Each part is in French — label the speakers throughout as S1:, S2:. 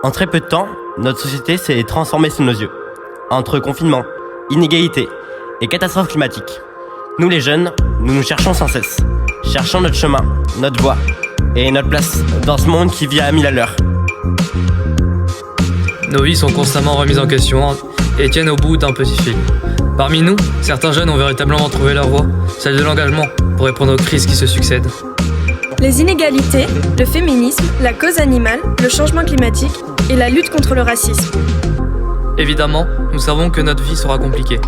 S1: En très peu de temps, notre société s'est transformée sous nos yeux. Entre confinement, inégalité et catastrophes climatiques, nous les jeunes, nous nous cherchons sans cesse. Cherchons notre chemin, notre voie et notre place dans ce monde qui vit à 1000 à l'heure.
S2: Nos vies sont constamment remises en question et tiennent au bout d'un petit fil. Parmi nous, certains jeunes ont véritablement trouvé leur voie, celle de l'engagement, pour répondre aux crises qui se succèdent.
S3: Les inégalités, le féminisme, la cause animale, le changement climatique et la lutte contre le racisme.
S2: Évidemment, nous savons que notre vie sera compliquée.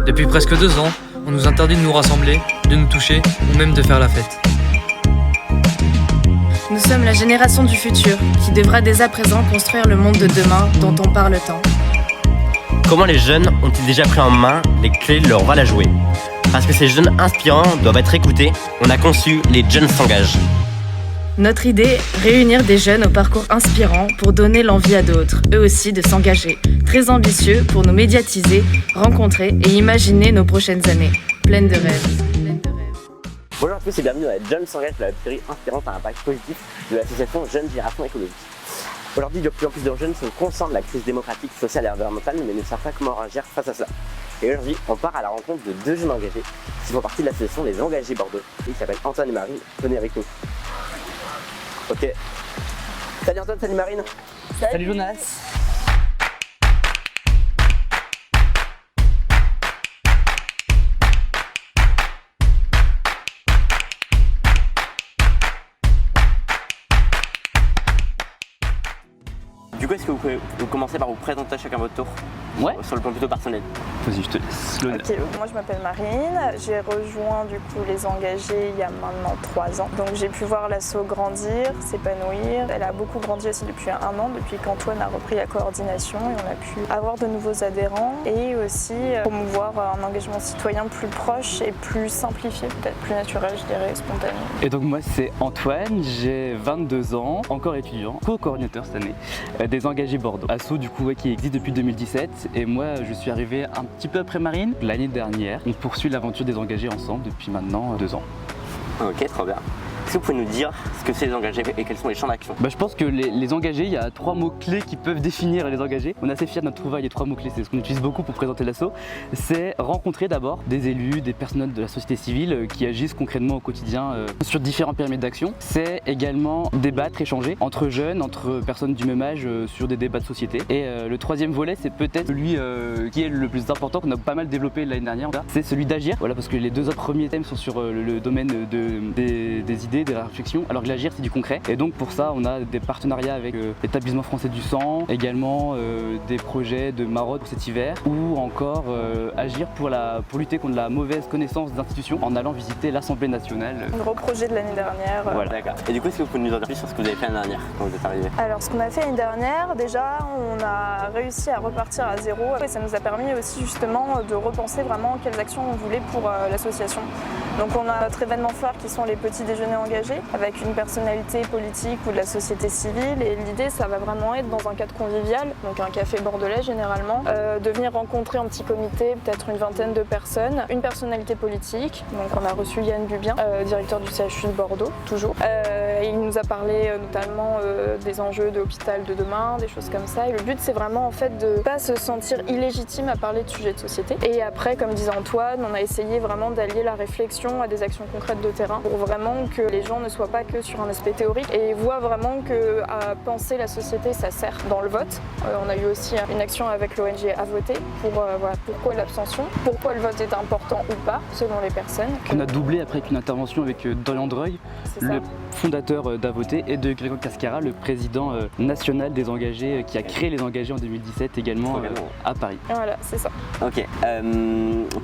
S2: Depuis presque 2 ans, on nous interdit de nous rassembler, de nous toucher ou même de faire la fête.
S3: Nous sommes la génération du futur qui devra dès à présent construire le monde de demain dont on parle tant.
S1: Comment les jeunes ont-ils déjà pris en main les clés de leur rôle à jouer? Parce que ces jeunes inspirants doivent être écoutés, on a conçu Les Jeunes s'engagent.
S3: Notre idée, réunir des jeunes au parcours inspirant pour donner l'envie à d'autres, eux aussi, de s'engager. Très ambitieux pour nous médiatiser, rencontrer et imaginer nos prochaines années. Pleines de rêves.
S4: Bonjour à tous et bienvenue dans Les Jeunes s'engagent, la série inspirante à impact positif de l'association Jeunes Génération Écologique. Aujourd'hui, de plus en plus de jeunes sont conscients de la crise démocratique, sociale et environnementale, mais ne savent pas comment réagir face à cela. Et aujourd'hui, on part à la rencontre de 2 jeunes engagés qui font partie de l'association Les Engagés Bordeaux et qui s'appellent Antoine et Marine. Venez avec nous. Ok. Salut Antoine, salut Marine.
S5: Salut Jonas.
S4: Du coup, est-ce que vous pouvez commencer par vous présenter chacun votre tour?
S5: Ouais.
S4: Sur le plan plutôt personnel.
S5: Vas-y, je te laisse l'honneur.
S6: Ok, moi je m'appelle Marine, j'ai rejoint du coup les engagés il y a maintenant 3 ans. Donc j'ai pu voir l'asso grandir, s'épanouir. Elle a beaucoup grandi aussi depuis 1 an, depuis qu'Antoine a repris la coordination et on a pu avoir de nouveaux adhérents et aussi promouvoir un engagement citoyen plus proche et plus simplifié, peut-être plus naturel, je dirais, spontané.
S5: Et donc moi c'est Antoine, j'ai 22 ans, encore étudiant, co-coordinateur cette année des Engagés Bordeaux. Asso du coup qui existe depuis 2017 et moi je suis arrivé un petit peu après Marine l'année dernière. On poursuit l'aventure des engagés ensemble depuis maintenant 2 ans.
S4: Ok, trop bien. Est-ce que vous pouvez nous dire ce que c'est les engagés et quels sont les champs d'action?
S5: Je pense que les engagés, il y a 3 mots-clés qui peuvent définir les engagés. On est assez fiers de notre trouvaille des 3 mots-clés, c'est ce qu'on utilise beaucoup pour présenter l'asso. C'est rencontrer d'abord des élus, des personnes de la société civile qui agissent concrètement au quotidien sur différents périmètres d'action. C'est également débattre, échanger entre jeunes, entre personnes du même âge sur des débats de société. Et le 3e volet, c'est peut-être celui qui est le plus important, qu'on a pas mal développé l'année dernière. C'est celui d'agir, voilà, parce que les 2 autres premiers thèmes sont sur le domaine des idées, des réflexions, alors que l'agir c'est du concret. Et donc pour ça on a des partenariats avec l'établissement français du sang, également des projets de maraude pour cet hiver, ou encore agir pour lutter contre la mauvaise connaissance des institutions en allant visiter l'Assemblée nationale.
S6: Un gros projet de l'année dernière.
S4: Voilà. D'accord. Et du coup, est-ce que vous pouvez nous en dire plus sur ce que vous avez fait l'année dernière quand vous êtes arrivé?
S6: Alors ce qu'on a fait l'année dernière, déjà on a réussi à repartir à zéro et ça nous a permis aussi justement de repenser vraiment quelles actions on voulait pour l'association. Donc on a notre événement phare qui sont les petits déjeuners engagés avec une personnalité politique ou de la société civile et l'idée ça va vraiment être dans un cadre convivial, donc un café bordelais généralement, de venir rencontrer en petit comité peut-être une vingtaine de personnes, une personnalité politique, donc on a reçu Yann Bubien, directeur du CHU de Bordeaux, toujours. Il nous a parlé notamment des enjeux de l'hôpital de demain, des choses comme ça et le but c'est vraiment en fait de pas se sentir illégitime à parler de sujets de société. Et après, comme disait Antoine, on a essayé vraiment d'allier la réflexion à des actions concrètes de terrain pour vraiment que les gens ne soient pas que sur un aspect théorique et voient vraiment que à penser la société ça sert dans le vote. On a eu aussi une action avec l'ONG À Voter pour voilà, pourquoi l'abstention, pourquoi le vote est important ou pas selon les personnes.
S5: On a doublé après avec une intervention avec Dorian Dreuil, le fondateur d'À Voter, et de Grégoire Cascara, le président national des engagés qui a créé les engagés en 2017 également à Paris.
S6: Voilà, c'est ça.
S4: Ok,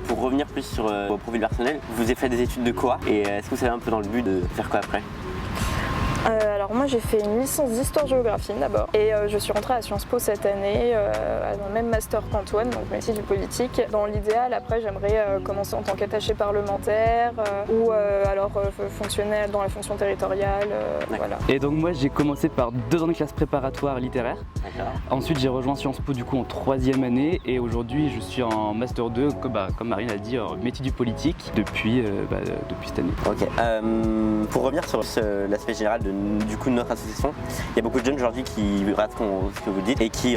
S4: pour revenir plus sur vos profils personnels, vous avez fait des études de quoi et est-ce que vous savez un peu dans le but de faire quoi après?
S6: Alors moi j'ai fait une licence d'histoire-géographie d'abord et je suis rentrée à Sciences Po cette année dans le même master qu'Antoine, donc métier du politique. Dans l'idéal après j'aimerais commencer en tant qu'attaché parlementaire ou alors fonctionner dans la fonction territoriale, voilà.
S5: Et donc moi j'ai commencé par 2 ans de classe préparatoire littéraire. Ensuite j'ai rejoint Sciences Po du coup en 3e année et aujourd'hui je suis en master 2 comme Marine a dit, métier du politique depuis cette année.
S4: Ok, pour revenir sur l'aspect général du coup de notre association. Il y a beaucoup de jeunes aujourd'hui qui regardent ce que vous dites et qui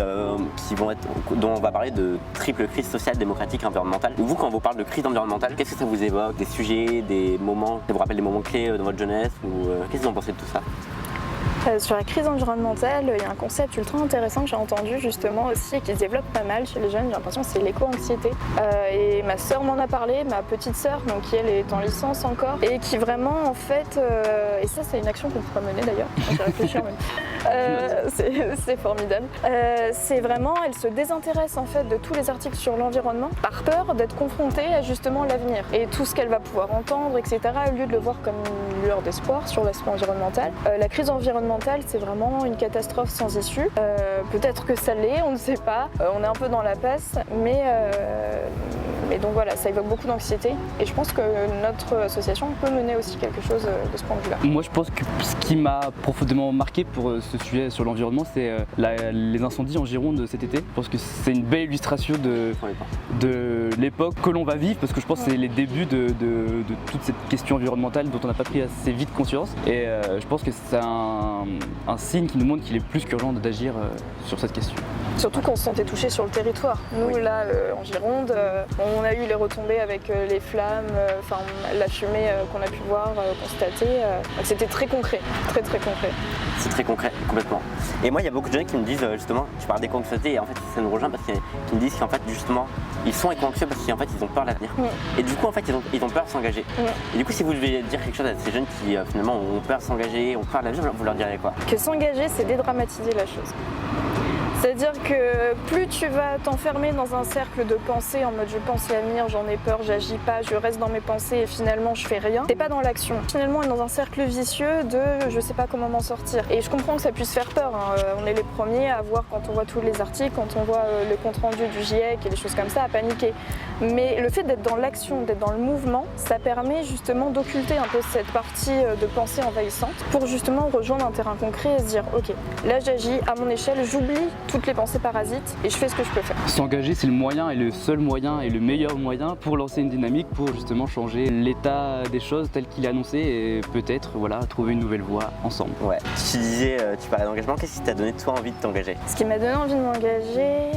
S4: vont être, dont on va parler de triple crise sociale, démocratique, environnementale. Vous, quand on vous parle de crise environnementale, qu'est-ce que ça vous évoque? Des sujets, des moments, ça vous rappelle des moments clés de votre jeunesse ou qu'est-ce que vous en pensez de tout ça?
S6: Sur la crise environnementale, il y a un concept ultra intéressant que j'ai entendu justement aussi et qui se développe pas mal chez les jeunes, j'ai l'impression, c'est l'éco-anxiété. Et ma sœur m'en a parlé, ma petite sœur, donc qui elle est en licence encore, et qui vraiment en fait, et ça c'est une action qu'on pourrait mener d'ailleurs, j'y réfléchis en même. C'est formidable. C'est vraiment, elle se désintéresse en fait de tous les articles sur l'environnement par peur d'être confrontée à justement l'avenir et tout ce qu'elle va pouvoir entendre, etc. Au lieu de le voir comme une lueur d'espoir sur l'aspect environnemental. La crise environnementale, c'est vraiment une catastrophe sans issue. Peut-être que ça l'est, on ne sait pas. On est un peu dans la passe, mais donc voilà, ça évoque beaucoup d'anxiété. Et je pense que notre association peut mener aussi quelque chose de ce point de vue-là.
S5: Moi, je pense que ce qui m'a profondément marqué pour ce sujet sur l'environnement, c'est les incendies en Gironde cet été. Je pense que c'est une belle illustration de l'époque que l'on va vivre, parce que je pense que c'est les débuts de toute cette question environnementale dont on n'a pas pris assez vite conscience. Et je pense que c'est un signe qui nous montre qu'il est plus qu'urgent d'agir sur cette question.
S6: Surtout qu'on se sentait touché sur le territoire. Nous, là, en Gironde, on a eu les retombées avec les flammes, la fumée qu'on a pu voir, constater. C'était très concret, très concret.
S4: C'est très concret, complètement. Et moi, il y a beaucoup de jeunes qui me disent justement, tu parles d'éco-anxiété et en fait, ça nous rejoint parce qu'ils me disent qu'en fait, justement, ils sont éco-anxieux parce qu'en fait, ils ont peur de l'avenir. Et du coup, en fait, ils ont peur de s'engager. Et du coup, si vous devez dire quelque chose à ces jeunes qui finalement ont peur de s'engager, ont peur de l'avenir, vous leur direz quoi?
S6: Que s'engager, c'est dédramatiser la chose. C'est-à-dire que plus tu vas t'enfermer dans un cercle de pensée en mode je pense l'avenir, j'en ai peur, j'agis pas, je reste dans mes pensées et finalement je fais rien, t'es pas dans l'action. Finalement on est dans un cercle vicieux de je sais pas comment m'en sortir. Et je comprends que ça puisse faire peur, hein. On est les premiers à voir quand on voit tous les articles, quand on voit le compte rendu du GIEC et des choses comme ça, à paniquer. Mais le fait d'être dans l'action, d'être dans le mouvement, ça permet justement d'occulter un peu cette partie de pensée envahissante pour justement rejoindre un terrain concret et se dire ok, là j'agis à mon échelle, j'oublie toutes les pensées parasites et je fais ce que je peux faire.
S5: S'engager, c'est le moyen et le seul moyen et le meilleur moyen pour lancer une dynamique, pour justement changer l'état des choses tel qu'il est annoncé et peut-être trouver une nouvelle voie ensemble.
S4: Ouais. Tu disais, tu parlais d'engagement, qu'est-ce qui t'a donné toi envie de t'engager?
S6: Ce qui m'a donné envie de m'engager,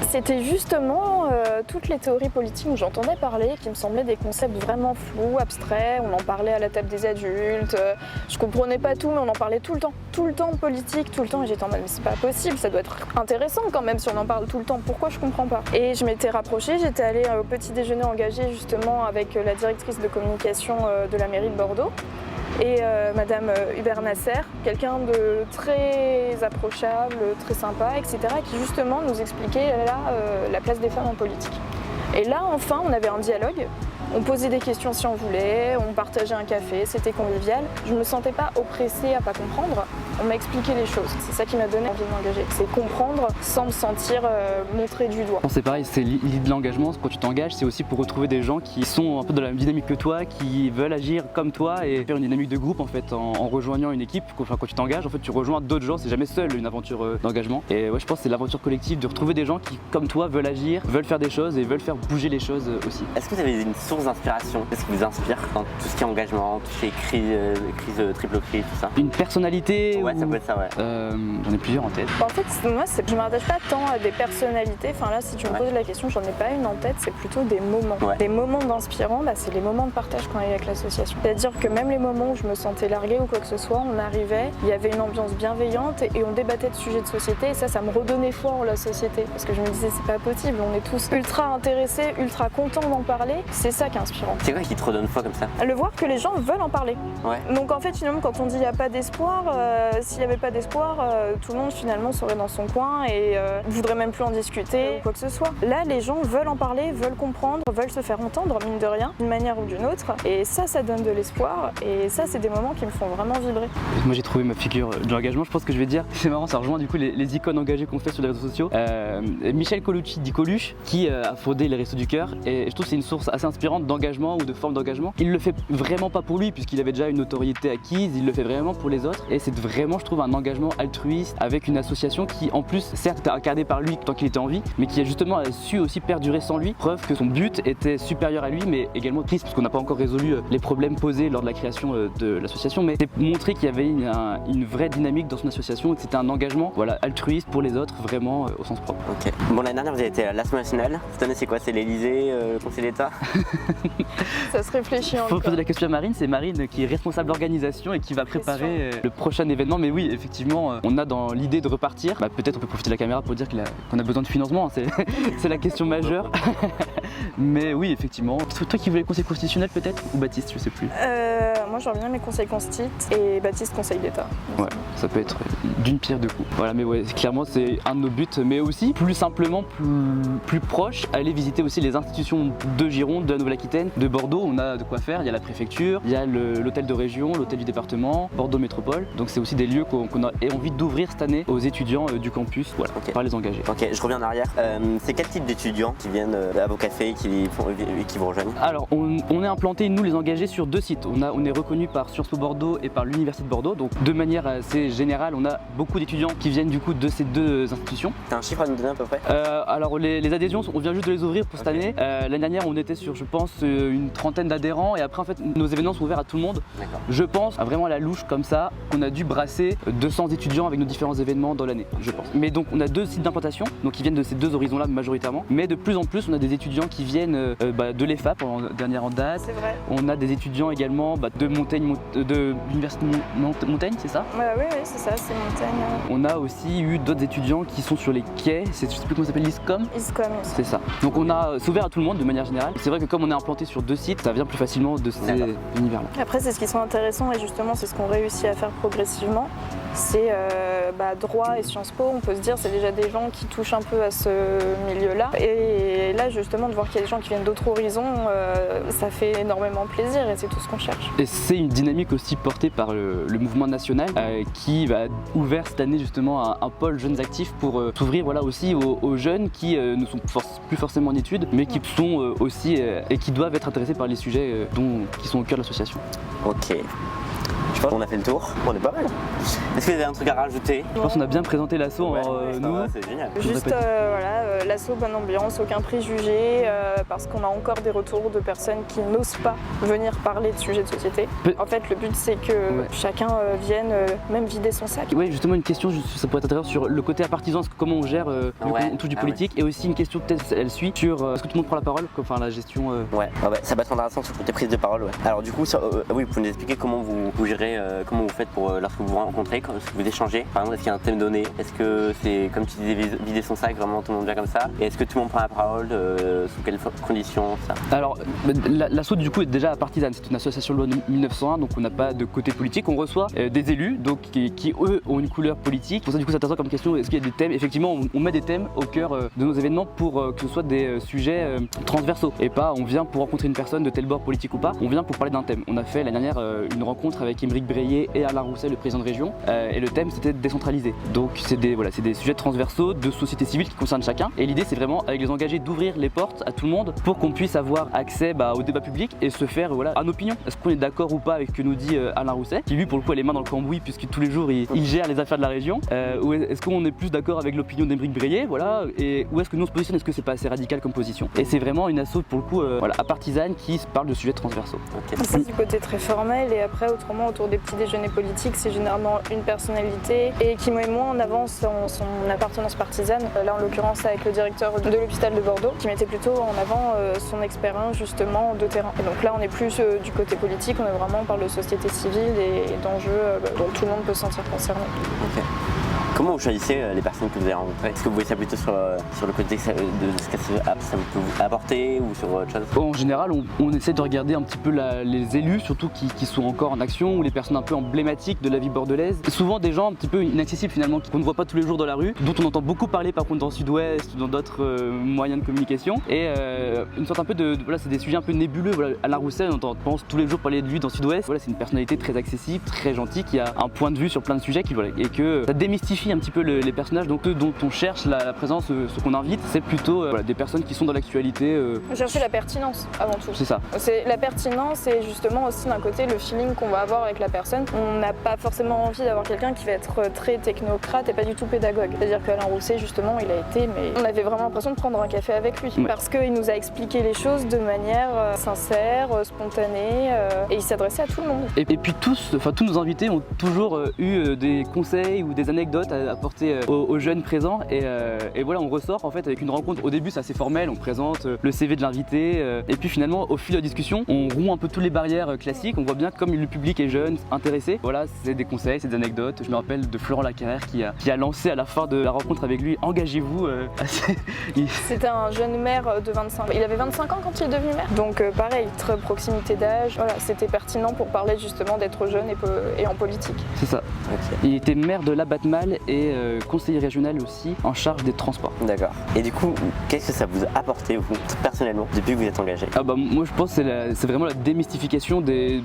S6: c'était justement toutes les théories politiques dont j'entendais parler, qui me semblaient des concepts vraiment flous, abstraits. On en parlait à la table des adultes, je comprenais pas tout mais on en parlait tout le temps de politique, tout le temps, et j'étais en mode mais c'est pas possible, ça doit être intéressant quand même si on en parle tout le temps, pourquoi je comprends pas? Et je m'étais rapprochée, j'étais allée au petit déjeuner engagé justement avec la directrice de communication de la mairie de Bordeaux et Madame Hubert Nasser, quelqu'un de très approchable, très sympa, etc. qui justement nous expliquait la place des femmes en politique. Et là enfin on avait un dialogue. On posait des questions si on voulait, on partageait un café, c'était convivial. Je me sentais pas oppressée à pas comprendre, on m'a expliqué les choses. C'est ça qui m'a donné envie de m'engager, c'est comprendre sans me sentir montrée du doigt.
S5: C'est pareil, c'est l'idée de l'engagement, quand tu t'engages, c'est aussi pour retrouver des gens qui sont un peu dans la même dynamique que toi, qui veulent agir comme toi et faire une dynamique de groupe en fait, en rejoignant une équipe. Quand tu t'engages, en fait, tu rejoins d'autres gens, c'est jamais seul une aventure d'engagement. Et ouais, je pense que c'est l'aventure collective de retrouver des gens qui, comme toi, veulent agir, veulent faire des choses et veulent faire bouger les choses aussi.
S4: Est-ce que vous avez une source d'inspiration? Qu'est-ce qui vous inspire dans tout ce qui est engagement, tout ce qui est crise, triple crise, tout ça?
S5: Une personnalité?
S4: Ouais, ça peut être ça, ouais.
S5: J'en ai plusieurs en tête.
S6: En fait, moi, je ne m'attache pas tant à des personnalités. Enfin là, si tu me poses la question, j'en ai pas une en tête, c'est plutôt des moments.
S4: Ouais.
S6: Des moments d'inspirants, c'est les moments de partage qu'on a eu avec l'association. C'est-à-dire que même les moments où je me sentais larguée ou quoi que ce soit, on arrivait, il y avait une ambiance bienveillante et on débattait de sujets de société et ça me redonnait foi en la société. Parce que je me disais, c'est pas possible, on est tous ultra intéressés, ultra contents d'en parler. C'est ça qui est inspirant.
S4: C'est quoi qui te redonne foi comme ça?
S6: Le voir que les gens veulent en parler.
S4: Ouais.
S6: Donc en fait, finalement, quand on dit il n'y a pas d'espoir, s'il n'y avait pas d'espoir, tout le monde finalement serait dans son coin et voudrait même plus en discuter, quoi que ce soit. Là, les gens veulent en parler, veulent comprendre, veulent se faire entendre, mine de rien, d'une manière ou d'une autre. Et ça donne de l'espoir. Et ça, c'est des moments qui me font vraiment vibrer.
S5: Moi, j'ai trouvé ma figure de l'engagement. Je pense que je vais dire, c'est marrant, ça rejoint du coup les icônes engagées qu'on fait sur les réseaux sociaux. Michel Colucci dit Coluche, qui a fondé les Restos du Cœur. Et je trouve que c'est une source assez inspirante d'engagement ou de forme d'engagement. Il le fait vraiment pas pour lui, puisqu'il avait déjà une notoriété acquise. Il le fait vraiment pour les autres. Et c'est vraiment vraiment, je trouve, un engagement altruiste avec une association qui, en plus, certes, était incarnée par lui tant qu'il était en vie, mais qui a justement su aussi perdurer sans lui. Preuve que son but était supérieur à lui, mais également triste, parce qu'on n'a pas encore résolu les problèmes posés lors de la création de l'association, mais c'est montrer qu'il y avait une vraie dynamique dans son association et que c'était un engagement altruiste pour les autres, vraiment au sens propre.
S4: Ok. Bon, l'année dernière, vous avez été à l'Assemblée nationale. Cette année, c'est quoi? C'est l'Elysée, le Conseil d'État?
S6: Ça se réfléchit encore.
S5: Faut poser la question à Marine, c'est Marine qui est responsable d'organisation et qui va préparer le prochain événement. Mais oui, effectivement, on a dans l'idée de repartir. Peut-être on peut profiter de la caméra pour dire qu'on a besoin de financement, hein, c'est la question majeure. Mais oui, effectivement. C'est toi qui voulais le conseil constitutionnel peut-être? Ou Baptiste, je sais plus.
S6: Moi j'aurais bien mes conseils constites et Baptiste conseil d'État.
S5: Ouais, ça peut être d'une pierre deux coups. Voilà, mais ouais, clairement c'est un de nos buts, mais aussi plus simplement, plus proche, aller visiter aussi les institutions de Gironde, de la Nouvelle-Aquitaine, de Bordeaux. On a de quoi faire, il y a la préfecture, il y a l'hôtel de région, l'hôtel du département, Bordeaux Métropole. Donc c'est aussi des lieux qu'on a envie d'ouvrir cette année aux étudiants du campus, voilà, par les engager.
S4: Ok, je reviens en arrière. C'est quel type d'étudiants qui viennent à vos cafés et qui vous rejoignent?
S5: Alors, on est implanté, nous les engagés, sur 2 sites. On est reconnu par Sciences Po Bordeaux et par l'Université de Bordeaux. Donc de manière assez générale, on a beaucoup d'étudiants qui viennent du coup de ces 2 institutions.
S4: T'as un chiffre à nous donner à peu près?
S5: Alors les adhésions, on vient juste de les ouvrir pour cette année. L'année dernière, on était sur, je pense, une trentaine d'adhérents. Et après, en fait, nos événements sont ouverts à tout le monde. Je pense, vraiment à la louche comme ça, qu'on a dû brasser 200 étudiants avec nos différents événements dans l'année, je pense. Mais donc, on a 2 sites d'implantation, donc qui viennent de ces 2 horizons-là majoritairement. Mais de plus en plus, on a des étudiants qui viennent de l'EFAP en dernière en date.
S6: C'est vrai.
S5: On a des étudiants également de l'Université Montaigne, c'est ça?
S6: Oui, c'est ça, c'est Montaigne.
S5: On a aussi eu d'autres étudiants qui sont sur les quais, je sais plus comment ça s'appelle, l'ISCOM?
S6: ISCOM.
S5: C'est ça. Donc c'est ouvert à tout le monde de manière générale. C'est vrai que comme on est implanté sur 2 sites, ça vient plus facilement de ces univers-là.
S6: Après, c'est ce qui sont intéressants et justement, c'est ce qu'on réussit à faire progressivement. C'est droit et Sciences Po, on peut se dire, c'est déjà des gens qui touchent un peu à ce milieu-là. Et là, justement, de voir qu'il y a des gens qui viennent d'autres horizons, ça fait énormément plaisir et c'est tout ce qu'on cherche.
S5: Et c'est une dynamique aussi portée par le mouvement national qui va ouvrir cette année justement un pôle jeunes actifs pour s'ouvrir aussi aux jeunes qui ne sont plus forcément en études, mais qui sont aussi et qui doivent être intéressés par les sujets qui sont au cœur de l'association.
S4: Ok. Je pense qu'on a fait le tour, on est pas mal. Est-ce que vous avez un truc à rajouter?
S5: Je pense qu'on a bien présenté l'asso nous.
S4: C'est génial.
S6: Juste l'asso, bonne ambiance, aucun préjugé, parce qu'on a encore des retours de personnes qui n'osent pas venir parler de sujets de société. En fait, le but c'est que chacun vienne même vider son sac.
S5: Oui, justement une question, ça pourrait être intéressant sur le côté partisan, comment on gère on touche du politique, et aussi une question peut-être elle suit sur est-ce que tout le monde prend la parole, enfin la gestion.
S4: Ouais, ça va être intéressant sur le côté prise de parole. Alors du coup, oui, vous pouvez nous expliquer comment vous gérez, comment vous faites pour lorsque vous vous rencontrez, lorsque vous échangez. Par exemple, est-ce qu'il y a un thème donné? Est-ce que c'est comme tu disais vider son sac, vraiment tout le monde vient comme ça? Et est-ce que tout le monde prend la parole? Sous quelles conditions ça?
S5: Alors l'asso du coup est déjà partisane, c'est une association de loi 1901, donc on n'a pas de côté politique. On reçoit des élus donc qui eux ont une couleur politique. Pour ça du coup c'est intéressant comme question, est-ce qu'il y a des thèmes? Effectivement on met des thèmes au cœur de nos événements pour que ce soit des sujets transversaux et pas on vient pour rencontrer une personne de tel bord politique ou pas, on vient pour parler d'un thème. On a fait l'année dernière une rencontre avec Émeric Breillet et Alain Rousset, le président de région, et le thème c'était décentraliser. Donc c'est des sujets transversaux de société civile qui concernent chacun, et l'idée c'est vraiment avec les engagés d'ouvrir les portes à tout le monde pour qu'on puisse avoir accès au débat public et se faire une opinion. Est-ce qu'on est d'accord ou pas avec ce que nous dit Alain Rousset, qui lui pour le coup a les mains dans le cambouis puisque tous les jours il gère les affaires de la région, ou est-ce qu'on est plus d'accord avec l'opinion d'Émeric Breillet, et où est-ce que nous on se positionne, est-ce que c'est pas assez radical comme position? Et c'est vraiment une asso pour le coup à partisane qui parle de sujets transversaux.
S4: Okay.
S6: C'est du côté très formel, et après autrement autour des petits déjeuners politiques c'est généralement une personnalité et qui met moins en avant son appartenance partisane. Là en l'occurrence avec le directeur de l'hôpital de Bordeaux qui mettait plutôt en avant son expérience justement de terrain. Et donc là on est plus du côté politique, on est vraiment par de société civile et d'enjeux dont tout le monde peut se sentir concerné.
S4: Okay. Comment vous choisissez les personnes que vous avez rencontrées? Est-ce que vous voyez ça plutôt sur le côté de ce que ça peut vous apporter ou sur autre chose?
S5: En général, on essaie de regarder un petit peu les élus, surtout qui sont encore en action, ou les personnes un peu emblématiques de la vie bordelaise. Souvent des gens un petit peu inaccessibles finalement, qu'on ne voit pas tous les jours dans la rue, dont on entend beaucoup parler par contre dans le Sud-Ouest ou dans d'autres moyens de communication. Et une sorte un peu c'est des sujets un peu nébuleux. Alain Rousset, on pense tous les jours parler de lui dans le Sud-Ouest. C'est une personnalité très accessible, très gentille, qui a un point de vue sur plein de sujets et que ça démystifie décrit un petit peu les personnages donc, dont on cherche la présence, ce qu'on invite, c'est plutôt voilà, des personnes qui sont dans l'actualité.
S6: Chercher la pertinence avant tout.
S5: C'est ça.
S6: C'est la pertinence et justement aussi d'un côté le feeling qu'on va avoir avec la personne. On n'a pas forcément envie d'avoir quelqu'un qui va être très technocrate et pas du tout pédagogue. C'est-à-dire qu'Alain Rousset justement il a été, mais on avait vraiment l'impression de prendre un café avec lui parce qu'il nous a expliqué les choses de manière sincère, spontanée et il s'adressait à tout le monde.
S5: Et puis tous nos invités ont toujours eu des conseils ou des anecdotes à apporter aux jeunes présents et voilà, on ressort en fait avec une rencontre. Au début c'est assez formel, on présente le CV de l'invité et puis finalement au fil de la discussion on rompt un peu toutes les barrières classiques. On voit bien que comme le public est jeune, intéressé, voilà, c'est des conseils, c'est des anecdotes. Je me rappelle de Florent Lacarrère qui a lancé à la fin de la rencontre avec lui, engagez-vous.
S6: C'était un jeune maire de 25 ans. Il avait 25 ans quand il est devenu maire. Donc pareil, très proximité d'âge. Voilà, c'était pertinent pour parler justement d'être jeune et en politique.
S5: C'est ça. Okay. Il était maire de l'Abatmal et conseiller régional aussi en charge des transports.
S4: D'accord. Et du coup, qu'est-ce que ça vous a apporté vous personnellement depuis que vous êtes engagé?
S5: Moi je pense que c'est vraiment la démystification des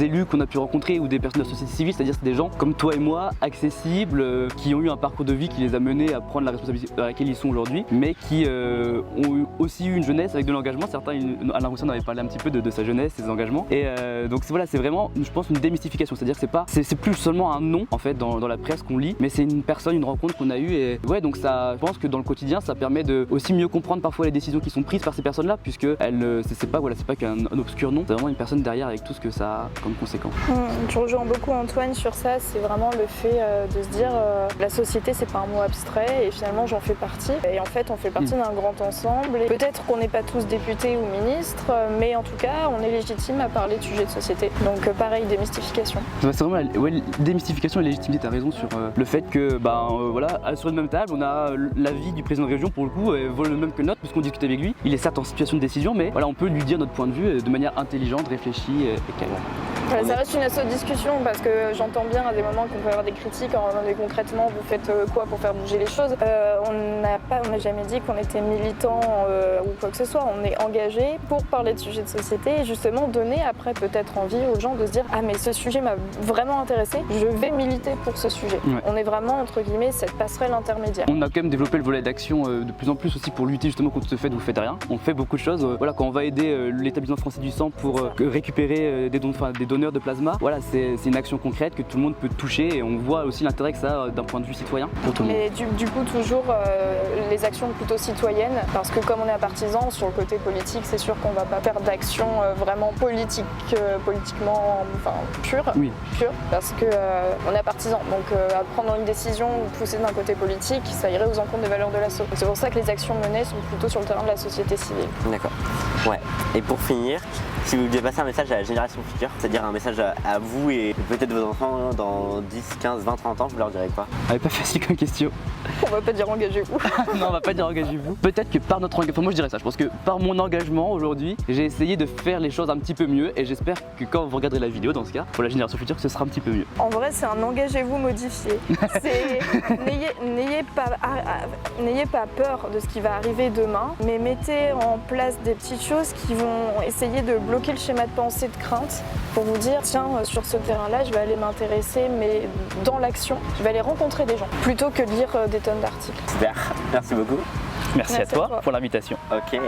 S5: élus qu'on a pu rencontrer ou des personnes de la société civile, c'est-à-dire c'est des gens comme toi et moi, accessibles, qui ont eu un parcours de vie qui les a menés à prendre la responsabilité à laquelle ils sont aujourd'hui, mais qui ont aussi eu une jeunesse avec de l'engagement. Certains, Alain Rousset en avait parlé un petit peu de sa jeunesse, ses engagements. Et donc voilà, c'est vraiment, je pense, une démystification, c'est-à-dire c'est plus seulement un nom en fait dans la presse qu'on lit, mais c'est une personne, une rencontre qu'on a eue. Et ouais, donc ça, je pense que dans le quotidien, ça permet de aussi mieux comprendre parfois les décisions qui sont prises par ces personnes-là, puisque c'est pas qu'un obscur nom, c'est vraiment une personne derrière avec tout ce que ça a comme conséquence.
S6: Je rejoins beaucoup Antoine sur ça, c'est vraiment le fait de se dire la société c'est pas un mot abstrait et finalement j'en fais partie et en fait on fait partie d'un grand ensemble et peut-être qu'on n'est pas tous députés ou ministres mais en tout cas on est légitime à parler de sujets de société, donc pareil, démystification.
S5: C'est vraiment la démystification et légitimité, t'as raison sur le fait que voilà, sur une même table on a l'avis du président de région pour le coup vaut le même que le nôtre puisqu'on discute avec lui, il est certes en situation de décision mais voilà, on peut lui dire notre point de vue de manière intelligente, réfléchie et calme.
S6: Ça reste une asso de discussion parce que j'entends bien à des moments qu'on peut avoir des critiques en mais concrètement vous faites quoi pour faire bouger les choses. On n'a jamais dit qu'on était militant ou quoi que ce soit, on est engagé pour parler de sujets de société et justement donner après peut-être envie aux gens de se dire ah mais ce sujet m'a vraiment intéressé, je vais militer pour ce sujet. Ouais. On est vraiment entre guillemets cette passerelle intermédiaire.
S5: On a quand même développé le volet d'action de plus en plus aussi pour lutter justement contre ce fait de vous faites rien. On fait beaucoup de choses, voilà, quand on va aider l'établissement français du sang pour récupérer des donneurs de plasma, voilà, c'est une action concrète que tout le monde peut toucher et on voit aussi l'intérêt que ça a d'un point de vue citoyen pour tout le monde.
S6: Et du coup toujours les actions plutôt citoyennes parce que comme on est un partisan sur le côté politique, c'est sûr qu'on va pas faire d'action vraiment politiquement pure, parce que on est partisan, donc à prendre une décision ou pousser d'un côté politique, ça irait aux encontres des valeurs de l'asso. C'est pour ça que les actions menées sont plutôt sur le terrain de la société civile.
S4: D'accord. Ouais. Et pour finir, si vous deviez passer un message à la génération future, c'est-à-dire un message à vous et peut-être vos enfants dans 10, 15, 20, 30 ans, vous leur direz quoi?
S5: Pas facile comme question.
S6: On va pas dire engagez-vous.
S5: Non, on va pas dire engagez-vous. Peut-être que par notre engagement, moi je dirais ça, je pense que par mon engagement aujourd'hui, j'ai essayé de faire les choses un petit peu mieux et j'espère que quand vous regarderez la vidéo, dans ce cas, pour la génération future, ce sera un petit peu mieux.
S6: En vrai, c'est un engagez-vous modifié. N'ayez pas peur de ce qui va arriver demain, mais mettez en place des petites choses qui vont essayer de bloquer le schéma de pensée de crainte pour vous dire tiens, sur ce terrain-là, je vais aller m'intéresser, mais dans l'action, je vais aller rencontrer des gens plutôt que de lire des tonnes d'articles.
S4: Super, merci beaucoup.
S5: Merci à toi pour l'invitation.
S4: Ok.